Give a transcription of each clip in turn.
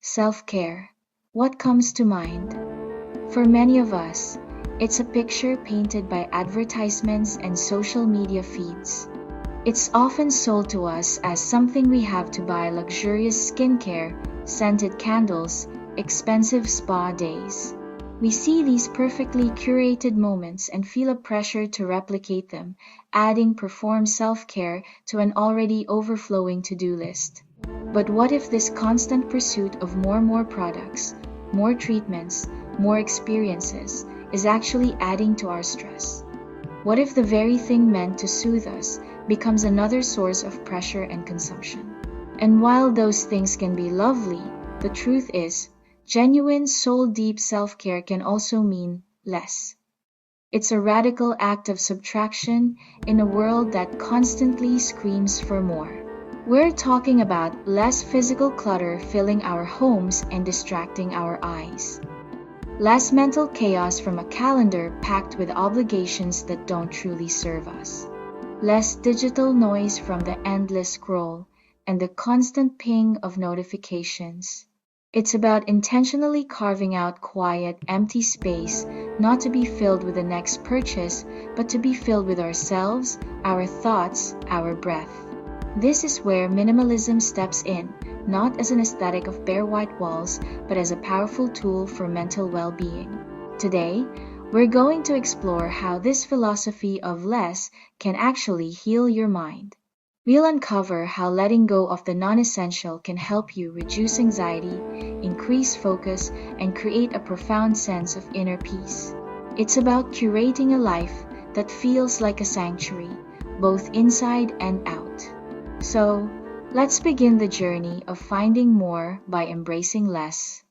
Self-care. What comes to mind? For many of us, it's a picture painted by advertisements and social media feeds. It's often sold to us as something we have to buy: luxurious skincare, scented candles, expensive spa days. We see these perfectly curated moments and feel a pressure to replicate them, adding perform self-care to an already overflowing to-do list. But what if this constant pursuit of more products, more treatments, more experiences is actually adding to our stress? What if the very thing meant to soothe us becomes another source of pressure and consumption? And while those things can be lovely, the truth is, genuine soul-deep self-care can also mean less. It's a radical act of subtraction in a world that constantly screams for more. We're talking about less physical clutter filling our homes and distracting our eyes. Less mental chaos from a calendar packed with obligations that don't truly serve us. Less digital noise from the endless scroll and the constant ping of notifications. It's about intentionally carving out quiet, empty space, not to be filled with the next purchase, but to be filled with ourselves, our thoughts, our breath. This is where minimalism steps in, not as an aesthetic of bare white walls, but as a powerful tool for mental well-being. Today, we're going to explore how this philosophy of less can actually heal your mind. We'll uncover how letting go of the non-essential can help you reduce anxiety, increase focus, and create a profound sense of inner peace. It's about curating a life that feels like a sanctuary, both inside and out. So, let's begin the journey of finding more by embracing less.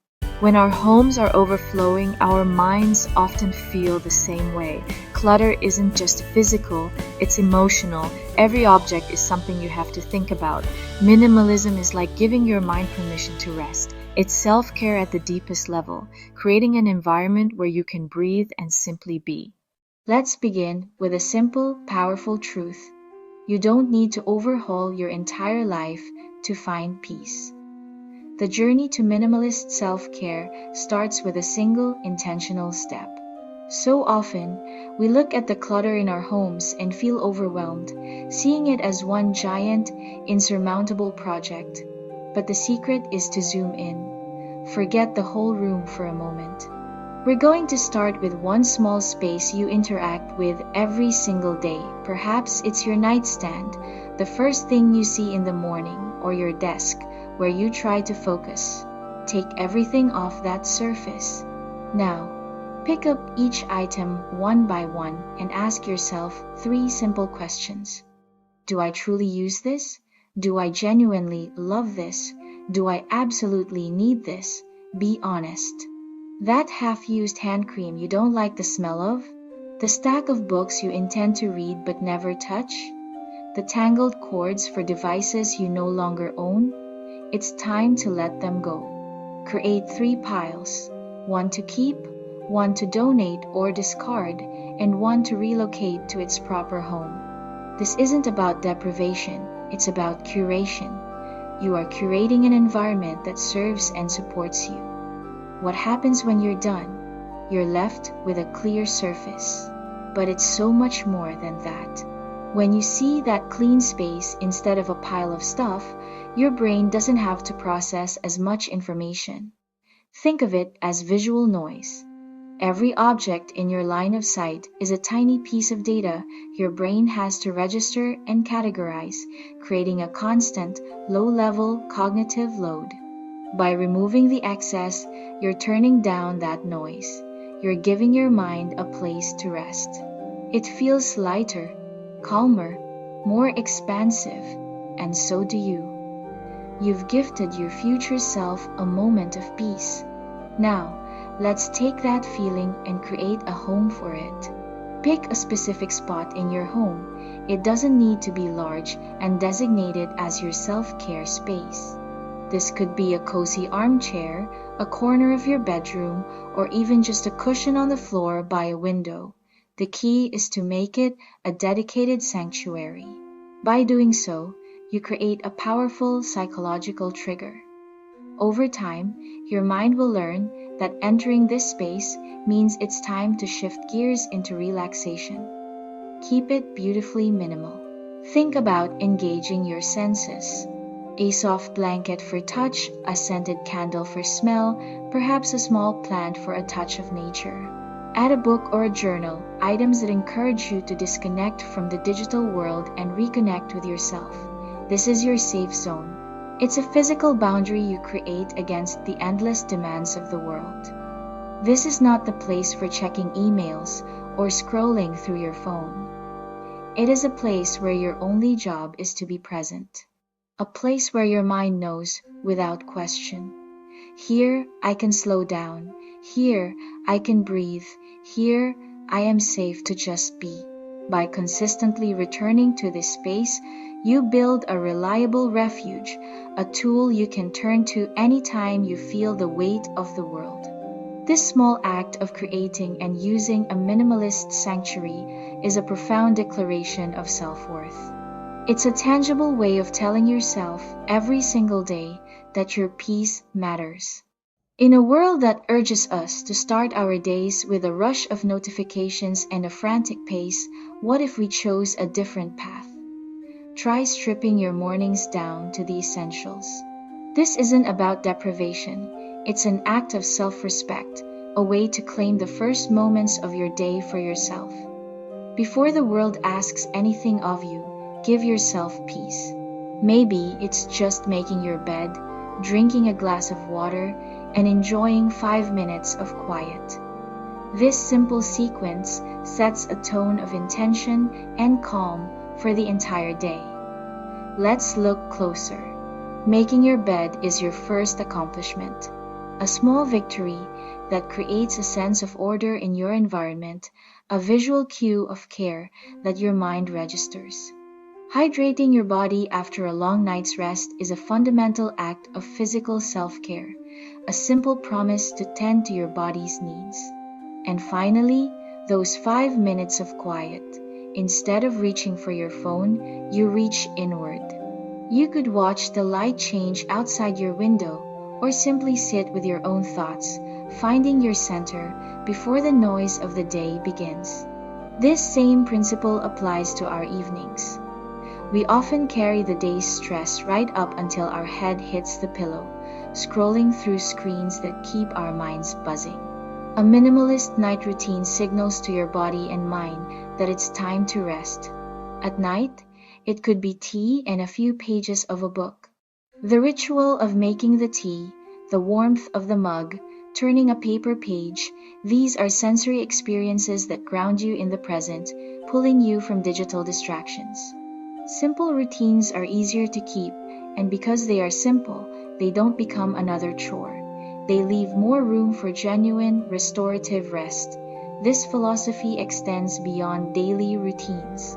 When our homes are overflowing, our minds often feel the same way. Clutter isn't just physical, it's emotional. Every object is something you have to think about. Minimalism is like giving your mind permission to rest. It's self-care at the deepest level, creating an environment where you can breathe and simply be. Let's begin with a simple, powerful truth. You don't need to overhaul your entire life to find peace. The journey to minimalist self-care starts with a single intentional step. So often, we look at the clutter in our homes and feel overwhelmed, seeing it as one giant, insurmountable project. But the secret is to zoom in. Forget the whole room for a moment. We're going to start with one small space you interact with every single day. Perhaps it's your nightstand, the first thing you see in the morning, or your desk, where you try to focus. Take everything off that surface. Now, pick up each item one by one and ask yourself 3 simple questions. Do I truly use this? Do I genuinely love this? Do I absolutely need this? Be honest. That half-used hand cream you don't like the smell of? The stack of books you intend to read but never touch? The tangled cords for devices you no longer own? It's time to let them go. Create 3 piles. 1 to keep, 1 to donate or discard, and 1 to relocate to its proper home. This isn't about deprivation, it's about curation. You are curating an environment that serves and supports you. What happens when you're done? You're left with a clear surface. But it's so much more than that. When you see that clean space instead of a pile of stuff, your brain doesn't have to process as much information. Think of it as visual noise. Every object in your line of sight is a tiny piece of data your brain has to register and categorize, creating a constant, low-level cognitive load. By removing the excess, you're turning down that noise. You're giving your mind a place to rest. It feels lighter, calmer, more expansive, and so do you. You've gifted your future self a moment of peace. Now, let's take that feeling and create a home for it. Pick a specific spot in your home. It doesn't need to be large and designated as your self-care space. This could be a cozy armchair, a corner of your bedroom, or even just a cushion on the floor by a window. The key is to make it a dedicated sanctuary. By doing so, you create a powerful psychological trigger. Over time, your mind will learn that entering this space means it's time to shift gears into relaxation. Keep it beautifully minimal. Think about engaging your senses. A soft blanket for touch, a scented candle for smell, perhaps a small plant for a touch of nature. Add a book or a journal, items that encourage you to disconnect from the digital world and reconnect with yourself. This is your safe zone. It's a physical boundary you create against the endless demands of the world. This is not the place for checking emails or scrolling through your phone. It is a place where your only job is to be present. A place where your mind knows without question. Here I can slow down. Here I can breathe. Here I am safe to just be. By consistently returning to this space, you build a reliable refuge, a tool you can turn to anytime you feel the weight of the world. This small act of creating and using a minimalist sanctuary is a profound declaration of self-worth. It's a tangible way of telling yourself every single day that your peace matters. In a world that urges us to start our days with a rush of notifications and a frantic pace, what if we chose a different path? Try stripping your mornings down to the essentials. This isn't about deprivation. It's an act of self-respect, a way to claim the first moments of your day for yourself. Before the world asks anything of you, give yourself peace. Maybe it's just making your bed, drinking a glass of water, and enjoying 5 minutes of quiet. This simple sequence sets a tone of intention and calm for the entire day. Let's look closer. Making your bed is your first accomplishment. A small victory that creates a sense of order in your environment, a visual cue of care that your mind registers. Hydrating your body after a long night's rest is a fundamental act of physical self-care, a simple promise to tend to your body's needs. And finally, those 5 minutes of quiet. Instead of reaching for your phone, you reach inward. You could watch the light change outside your window, or simply sit with your own thoughts, finding your center before the noise of the day begins. This same principle applies to our evenings. We often carry the day's stress right up until our head hits the pillow, scrolling through screens that keep our minds buzzing. A minimalist night routine signals to your body and mind that it's time to rest. At night, it could be tea and a few pages of a book. The ritual of making the tea, the warmth of the mug, turning a paper page, these are sensory experiences that ground you in the present, pulling you from digital distractions. Simple routines are easier to keep, and because they are simple, they don't become another chore. They leave more room for genuine, restorative rest. This philosophy extends beyond daily routines.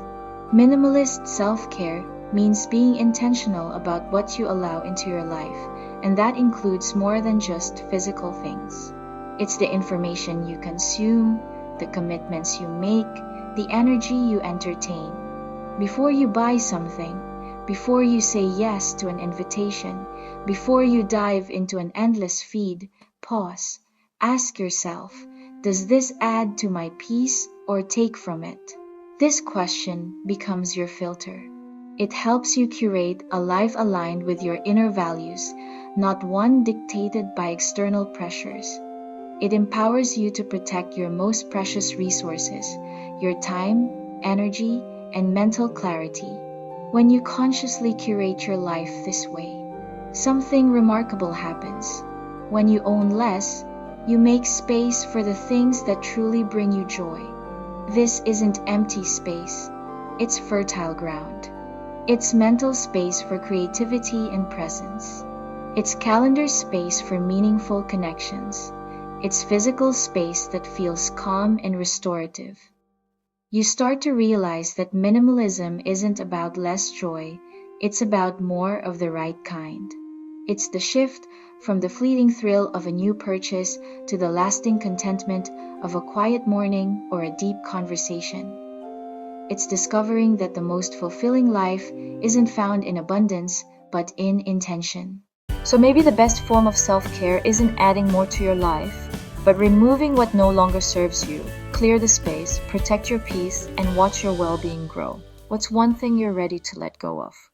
Minimalist self-care means being intentional about what you allow into your life, and that includes more than just physical things. It's the information you consume, the commitments you make, the energy you entertain. Before you buy something, before you say yes to an invitation, before you dive into an endless feed, pause. Ask yourself, does this add to my peace or take from it? This question becomes your filter. It helps you curate a life aligned with your inner values, not one dictated by external pressures. It empowers you to protect your most precious resources, your time, energy, and mental clarity. When you consciously curate your life this way, something remarkable happens. When you own less, you make space for the things that truly bring you joy. This isn't empty space, it's fertile ground. It's mental space for creativity and presence. It's calendar space for meaningful connections. It's physical space that feels calm and restorative. You start to realize that minimalism isn't about less joy, it's about more of the right kind. It's the shift from the fleeting thrill of a new purchase to the lasting contentment of a quiet morning or a deep conversation. It's discovering that the most fulfilling life isn't found in abundance, but in intention. So maybe the best form of self-care isn't adding more to your life, but removing what no longer serves you. Clear the space, protect your peace, and watch your well-being grow. What's one thing you're ready to let go of?